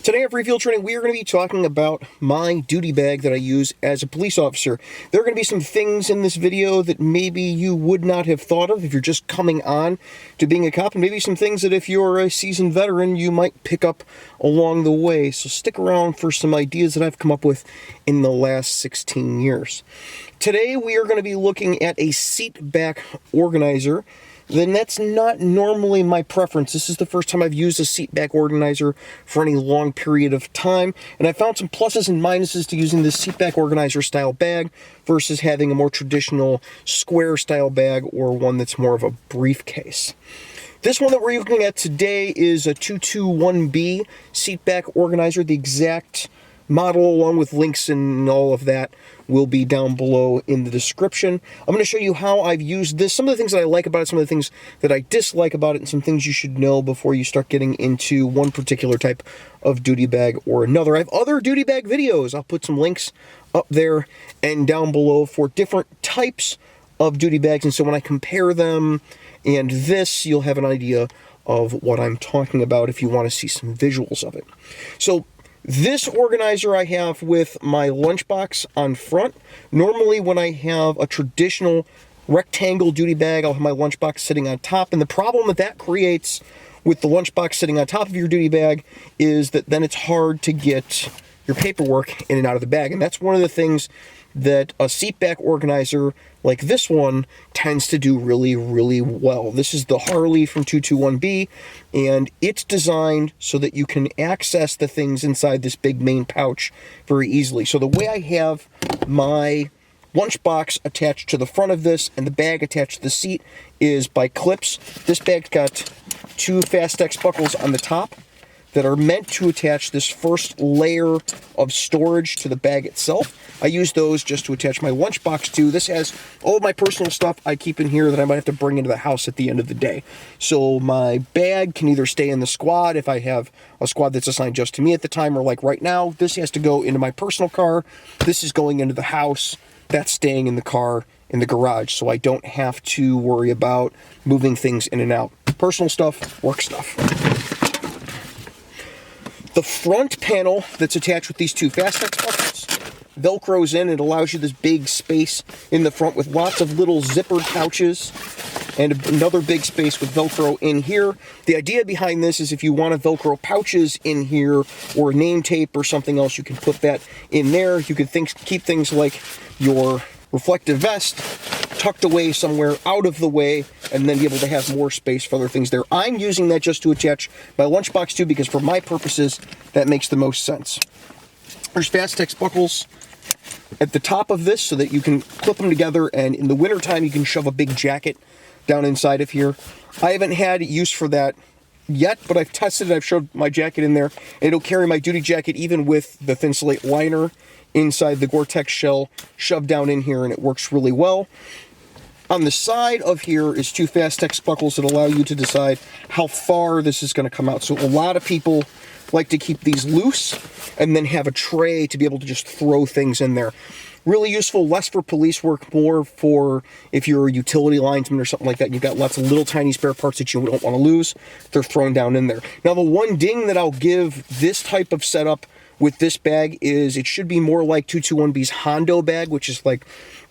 Today at Free Field Training, we are going to be talking about my duty bag that I use as a police officer. There are going to be some things in this video that maybe you would not have thought of if you're just coming on to being a cop, and maybe some things that if you're a seasoned veteran, you might pick up along the way. So stick around for some ideas that I've come up with in the last 16 years. Today, we are going to be looking at a seat back organizer. Then that's not normally my preference. This is the first time I've used a seat back organizer for any long period of time, and I found some pluses and minuses to using this seat back organizer style bag versus having a more traditional square style bag or one that's more of a briefcase. This one that we're looking at today is a 221B seat back organizer. The exact model along with links and all of that will be down below in the description. I'm going to show you how I've used this, some of the things that I like about it, some of the things that I dislike about it, and some things you should know before you start getting into one particular type of duty bag or another. I have other duty bag videos. I'll put some links up there and down below for different types of duty bags, and so when I compare them and this, you'll have an idea of what I'm talking about if you want to see some visuals of it. So this organizer I have with my Lunchbox on front. Normally when I have a traditional rectangle duty bag, I'll have my Lunchbox sitting on top, and the problem that creates with the Lunchbox sitting on top of your duty bag is that then it's hard to get your paperwork in and out of the bag, and that's one of the things that a seat back organizer like this one tends to do really, really well. This is the Harlej from 221B, and it's designed so that you can access the things inside this big main pouch very easily. So the way I have my Lunchbox attached to the front of this and the bag attached to the seat is by clips. This bag's got two Fastex buckles on the top that are meant to attach this first layer of storage to the bag itself. I use those just to attach my Lunchbox to. This has all of my personal stuff I keep in here that I might have to bring into the house at the end of the day. So my bag can either stay in the squad if I have a squad that's assigned just to me at the time, or like right now, this has to go into my personal car. This is going into the house. That's staying in the car in the garage, so I don't have to worry about moving things in and out. Personal stuff, work stuff. The front panel that's attached with these two Fastex buckles velcros in. It allows you this big space in the front with lots of little zippered pouches and another big space with Velcro in here. The idea behind this is if you want to Velcro pouches in here or name tape or something else, you can put that in there. You could keep things like your reflective vest tucked away somewhere out of the way, and then be able to have more space for other things there. I'm using that just to attach my Lunchbox to, because for my purposes, that makes the most sense. There's Fastex buckles at the top of this so that you can clip them together, and in the wintertime, you can shove a big jacket down inside of here. I haven't had use for that yet, but I've tested it. I've shoved my jacket in there, and it'll carry my duty jacket even with the thin slate liner inside the Gore-Tex shell shoved down in here, and it works really well. On the side of here is two Fastex buckles that allow you to decide how far this is going to come out. So a lot of people like to keep these loose and then have a tray to be able to just throw things in there. Really useful, less for police work, more for if you're a utility linesman or something like that, and you've got lots of little tiny spare parts that you don't want to lose, they're thrown down in there. Now, the one ding that I'll give this type of setup with this bag is it should be more like 221B's Hondo bag, which is like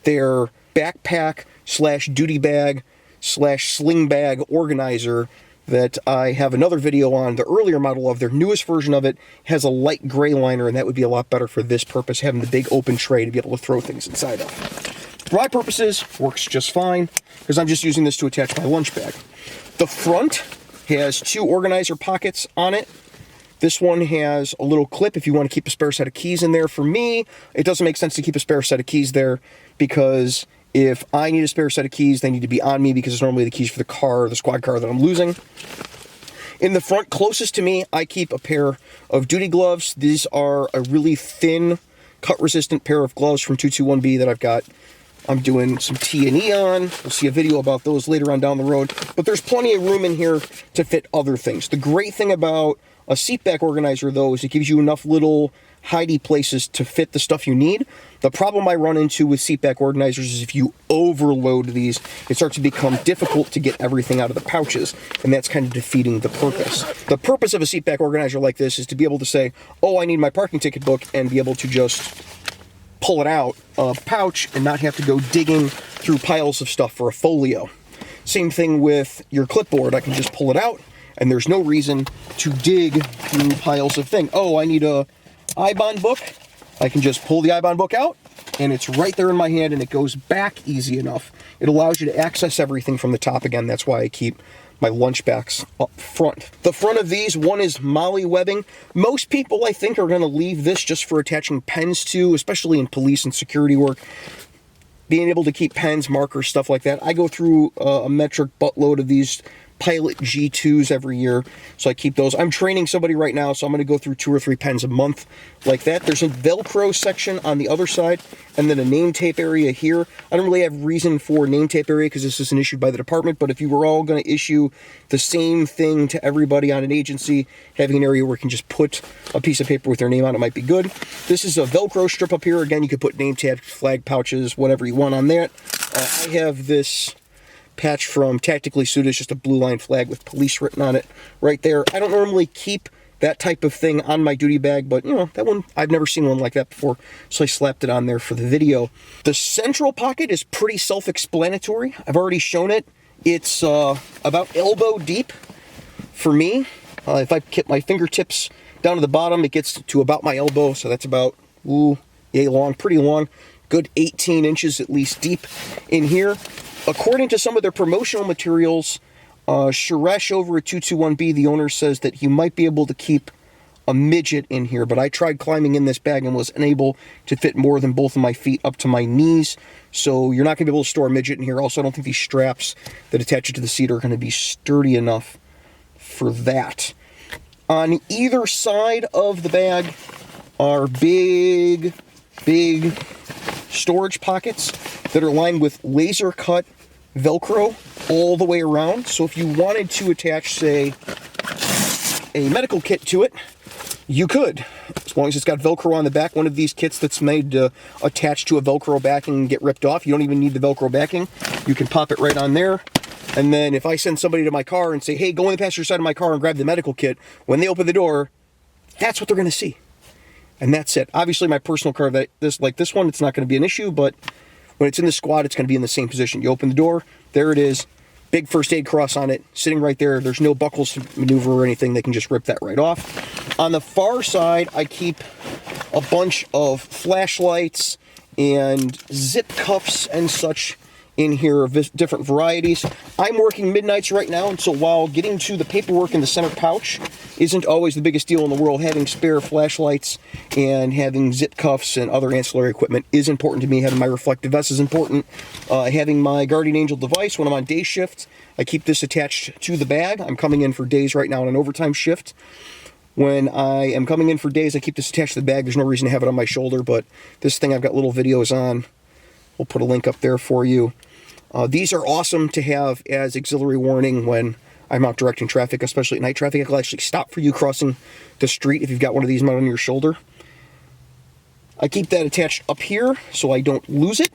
their backpack slash duty bag slash sling bag organizer that I have another video on. The earlier model of their newest version of it has a light gray liner, and that would be a lot better for this purpose, having the big open tray to be able to throw things inside of. For my purposes, works just fine, because I'm just using this to attach my lunch bag. The front has two organizer pockets on it. This one has a little clip if you want to keep a spare set of keys in there. For me, it doesn't make sense to keep a spare set of keys there, because if I need a spare set of keys, they need to be on me, because it's normally the keys for the car, the squad car that I'm losing. In the front, closest to me, I keep a pair of duty gloves. These are a really thin, cut-resistant pair of gloves from 221B that I've got. I'm doing some T&E on. We'll see a video about those later on down the road. But there's plenty of room in here to fit other things. The great thing about A seat back organizer, though, is it gives you enough little hidey places to fit the stuff you need. The problem I run into with seat back organizers is if you overload these, it starts to become difficult to get everything out of the pouches, and that's kind of defeating the purpose. The purpose of a seat back organizer like this is to be able to say, oh, I need my parking ticket book, and be able to just pull it out of a pouch and not have to go digging through piles of stuff for a folio. Same thing with your clipboard. I can just pull it out, and there's no reason to dig through piles of things. Oh, I need a IBAN book. I can just pull the IBAN book out, and it's right there in my hand, and it goes back easy enough. It allows you to access everything from the top again. That's why I keep my Lunchbox up front. The front of these, one is Molly webbing. Most people, I think, are going to leave this just for attaching pens to, especially in police and security work. Being able to keep pens, markers, stuff like that. I go through a metric buttload of these Pilot G2s every year, so I keep those. I'm training somebody right now, so I'm going to go through 2 or 3 pens a month like that. There's a Velcro section on the other side, and then a name tape area here. I don't really have reason for name tape area because this isn't issued by the department, but if you were all going to issue the same thing to everybody on an agency, having an area where you can just put a piece of paper with their name on it might be good. This is a Velcro strip up here. Again, you could put name tags, flag pouches, whatever you want on that. I have this patch from Tactically Suited. It's just a blue line flag with police written on it right there. I don't normally keep that type of thing on my duty bag, but you know, that one, I've never seen one like that before, so I slapped it on there for the video. The central pocket is pretty self-explanatory. I've already shown it. It's about elbow deep for me. If I get my fingertips down to the bottom, it gets to about my elbow, so that's about, yay long, pretty long. Good 18 inches at least deep in here. According to some of their promotional materials, Suresh over at 221B, the owner, says that you might be able to keep a midget in here, but I tried climbing in this bag and was unable to fit more than both of my feet up to my knees, so you're not going to be able to store a midget in here. Also, I don't think these straps that attach it to the seat are going to be sturdy enough for that. On either side of the bag are big storage pockets that are lined with laser cut Velcro all the way around. So if you wanted to attach, say, a medical kit to it, you could, as long as it's got Velcro on the back. One of these kits that's made to attach to a Velcro backing and get ripped off, you don't even need the Velcro backing. You can pop it right on there. And then if I send somebody to my car and say, hey, go on the passenger side of my car and grab the medical kit, when they open the door, that's what they're going to see. And that's it. Obviously, my personal car, like this one, it's not going to be an issue, but when it's in the squad, it's going to be in the same position. You open the door, there it is, big first aid cross on it, sitting right there. There's no buckles to maneuver or anything. They can just rip that right off. On the far side, I keep a bunch of flashlights and zip cuffs and such in here of different varieties. I'm working midnights right now, and so while getting to the paperwork in the center pouch isn't always the biggest deal in the world, having spare flashlights and having zip cuffs and other ancillary equipment is important to me. Having my reflective vest is important. Having my Guardian Angel device when I'm on day shift, I keep this attached to the bag. I'm coming in for days right now on an overtime shift. When I am coming in for days, I keep this attached to the bag. There's no reason to have it on my shoulder, but this thing I've got little videos on. We'll put a link up there for you. These are awesome to have as auxiliary warning when I'm out directing traffic, especially at night traffic. I will actually stop for you crossing the street if you've got one of these mounted on your shoulder. I keep that attached up here so I don't lose it,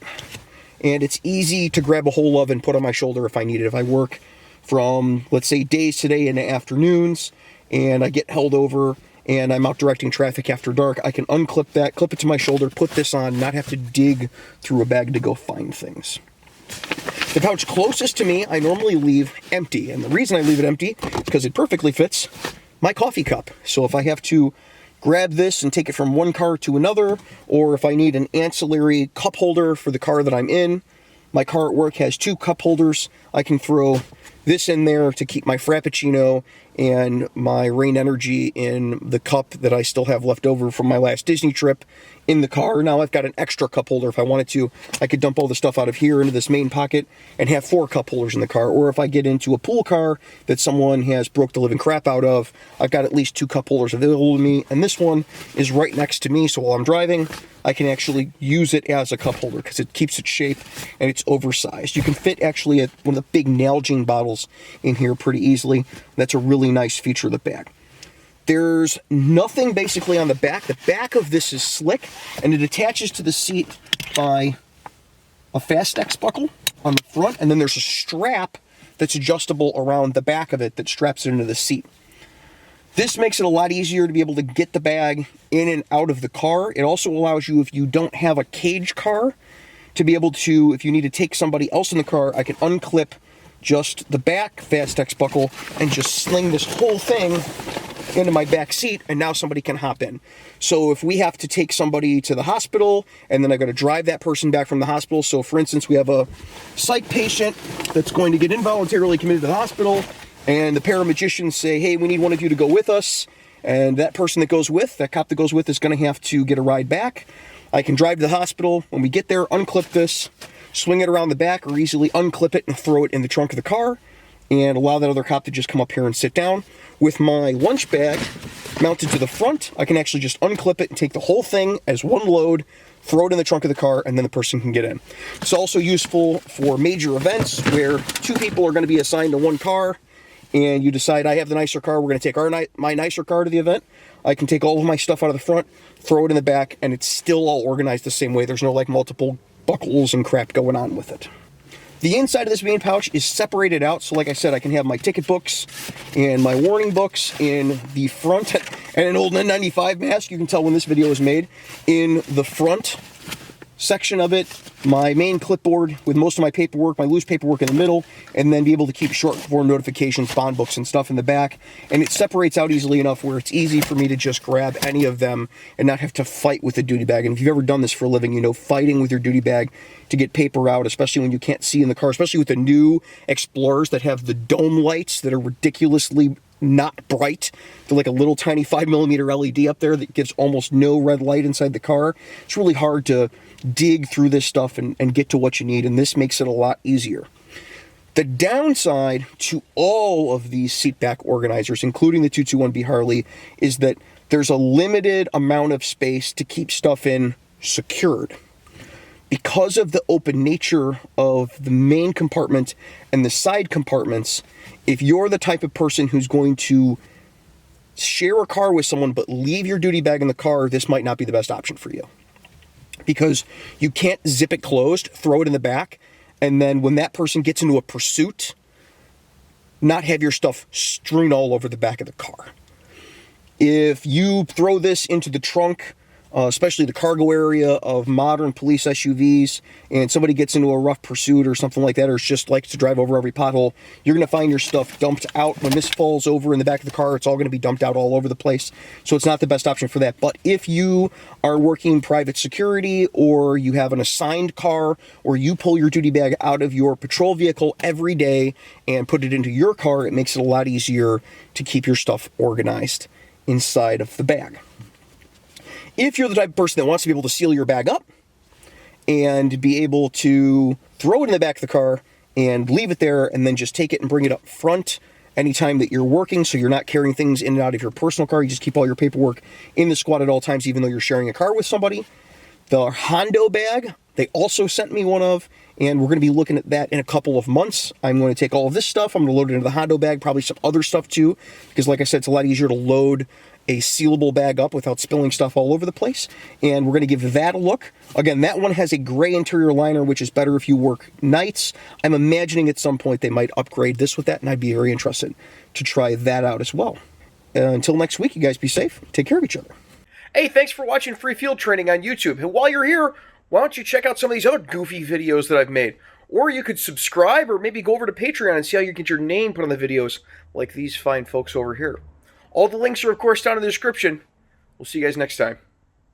and it's easy to grab a hold of and put on my shoulder if I need it. If I work from, let's say, days today into afternoons, and I get held over and I'm out directing traffic after dark, I can unclip that, clip it to my shoulder, put this on, not have to dig through a bag to go find things. The pouch closest to me, I normally leave empty, and the reason I leave it empty is because it perfectly fits my coffee cup. So if I have to grab this and take it from one car to another, or if I need an ancillary cup holder for the car that I'm in, my car at work has 2 cup holders. I can throw this in there to keep my Frappuccino and my Rain Energy in the cup that I still have left over from my last Disney trip in the car. Now I've got an extra cup holder if I wanted to. I could dump all the stuff out of here into this main pocket and have 4 cup holders in the car. Or if I get into a pool car that someone has broke the living crap out of, I've got at least 2 cup holders available to me. And this one is right next to me, so while I'm driving, I can actually use it as a cup holder because it keeps its shape and it's oversized. You can fit actually one of the big Nalgene bottles in here pretty easily. That's a really nice feature of the bag. There's nothing basically on the back. The back of this is slick, and it attaches to the seat by a Fastex buckle on the front, and then there's a strap that's adjustable around the back of it that straps it into the seat. This makes it a lot easier to be able to get the bag in and out of the car. It also allows you, if you don't have a cage car, to be able to, if you need to take somebody else in the car, I can unclip just the back Fastex buckle and just sling this whole thing into my back seat, and now somebody can hop in. So if we have to take somebody to the hospital, and then I got to drive that person back from the hospital, so for instance, we have a psych patient that's going to get involuntarily committed to the hospital, and the paramagicians say, hey, we need one of you to go with us, and that person that goes with, that cop that goes with, is going to have to get a ride back. I can drive to the hospital. When we get there, unclip this, swing it around the back, or easily unclip it and throw it in the trunk of the car, and allow that other cop to just come up here and sit down. With my lunch bag mounted to the front, I can actually just unclip it and take the whole thing as one load, throw it in the trunk of the car, and then the person can get in. It's also useful for major events where two people are going to be assigned to one car, and you decide, I have the nicer car, we're going to take my nicer car to the event. I can take all of my stuff out of the front, throw it in the back, and it's still all organized the same way. There's no like multiple buckles and crap going on with it. The inside of this main pouch is separated out, so like I said, I can have my ticket books and my warning books in the front, and an old N95 mask, you can tell when this video was made, in the front section of it, my main clipboard with most of my paperwork, my loose paperwork in the middle, and then be able to keep short form notifications, bond books, and stuff in the back. And it separates out easily enough where it's easy for me to just grab any of them and not have to fight with the duty bag. And if you've ever done this for a living, you know fighting with your duty bag to get paper out, especially when you can't see in the car, especially with the new Explorers that have the dome lights that are ridiculously not bright. They're like a little tiny 5mm LED up there that gives almost no red light inside the car. It's really hard to dig through this stuff and get to what you need, and this makes it a lot easier. The downside to all of these seat back organizers, including the 221B Harlej, is that there's a limited amount of space to keep stuff in secured. Because of the open nature of the main compartment and the side compartments, if you're the type of person who's going to share a car with someone but leave your duty bag in the car, this might not be the best option for you. Because you can't zip it closed, throw it in the back, and then when that person gets into a pursuit, not have your stuff strewn all over the back of the car. If you throw this into the trunk, especially the cargo area of modern police SUVs, and somebody gets into a rough pursuit or something like that, or just likes to drive over every pothole, you're going to find your stuff dumped out. When this falls over in the back of the car, it's all going to be dumped out all over the place. So it's not the best option for that. But if you are working private security, or you have an assigned car, or you pull your duty bag out of your patrol vehicle every day and put it into your car, it makes it a lot easier to keep your stuff organized inside of the bag. If you're the type of person that wants to be able to seal your bag up and be able to throw it in the back of the car and leave it there and then just take it and bring it up front anytime that you're working, so you're not carrying things in and out of your personal car, you just keep all your paperwork in the squad at all times, even though you're sharing a car with somebody. The Hondo bag, they also sent me one of, and we're going to be looking at that in a couple of months. I'm going to take all of this stuff, I'm going to load it into the Hondo bag, probably some other stuff too, because like I said, it's a lot easier to load a sealable bag up without spilling stuff all over the place, and we're going to give that a look. Again, that one has a gray interior liner, which is better if you work nights. I'm imagining at some point they might upgrade this with that, and I'd be very interested to try that out as well. Until next week, you guys be safe. Take care of each other. Hey, thanks for watching Free Field Training on YouTube. And while you're here, why don't you check out some of these other goofy videos that I've made? Or you could subscribe, or maybe go over to Patreon and see how you get your name put on the videos like these fine folks over here. All the links are, of course, down in the description. We'll see you guys next time.